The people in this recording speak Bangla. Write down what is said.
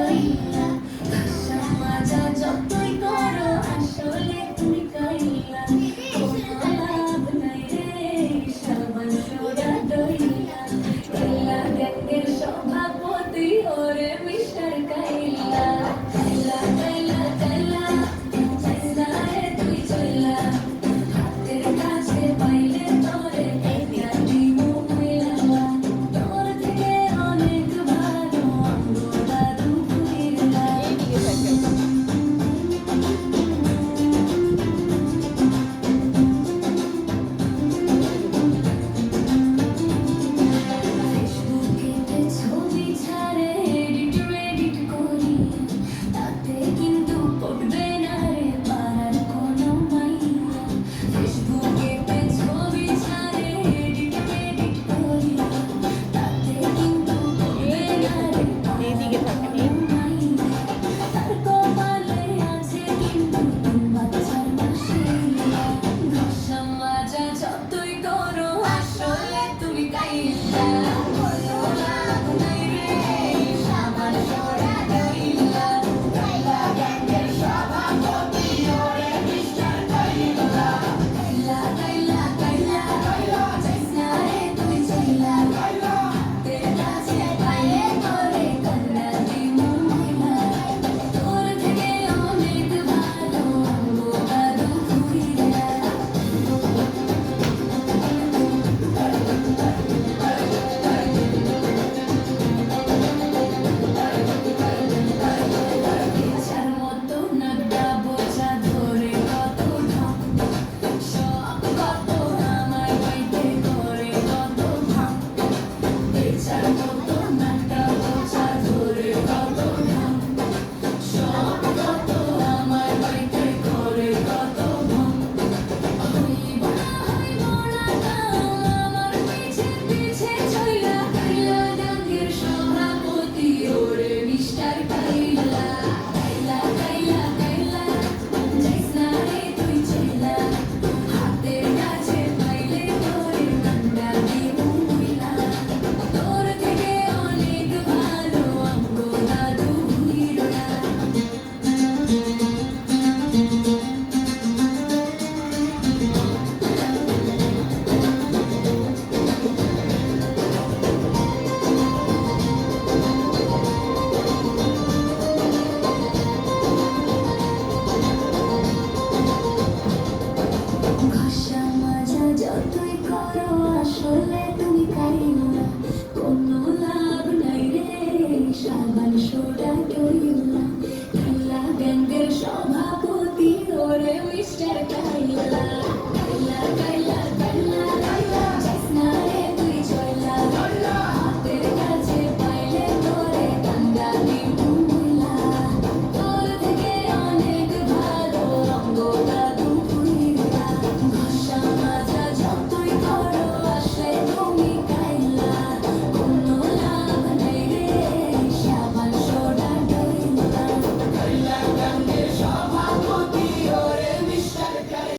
কাইলা ঘাসা মাজা যতই করো আসলে তুমি কাইলা কোনো লাভ নাই রে সাবান সোডা দইলা কাইলা গ্যাংয়ের সভাপতি ওরে মিস্টার কাইলা কাইলা কাইলা কাইলা চাইনা রে তুই চইলা হাতের কাছে পাইলে তোরে একটা দিমু কইলা তোর থেকে অনেক ভালো আমগো দাদু কইলা ফেসবুকেতে ছবি ছাড়ে এডিট করি তাতে কিন্তু পড়বে না রে পাড়ার কোনো মাইয়া ফেসবুকেতে ছবি ছাড়ে এডিট করি তাতে কিন্তু পড়বে না রে পাড়ার কোনো মাইয়া তার কপালে আছে কিন্তু তিন বাচ্চার মাসিয়া ঘষা মাজা যতই করো আসলে তুমি কাইলা কোনো লাভ নাই রে সাবান সোডা দইলা কাইলা গ্যাংয়ের সভাপতি ওরে মিস্টার কাইলা কাইলা কাইলা কাইলা চাইনা রে তুই চইলা হাতের কাছে পাইলে তোরে কান্না দিমু মইলা তোর থেকে অনেক ভালো আমগো দাদু কইলা ইচ্ছার মতো নাগডা বোঝা ধরে কত ঢং সব কত আমার বাইতে করে কত ভাঙ ইচ্ছার মতো নাগডা বোঝা ধরে কত ঢং সব কত আমার বাইতে করে কত ভাঙ হইব না কাম আমার পিছে পিছে চইলা কাইলা গ্যাংয়ের সভাপতি ওরে মিস্টার কাইলা কাইলা কাইলা কাইলা চাইনা রে তুই চইলা হাতের কাছে পাইলে তোরে কান্না দিমু কইলা তোর থেকে অনেক ভালো আমগো দাদু কইলা ঘষা মাজা যতই করো আসলে তুমি কাইলা কোনো লাভ নাই রে সাবান সোডা দইলা কাইলা গ্যাংয়ের সভাপতি ওরে মিস্টার কাইলা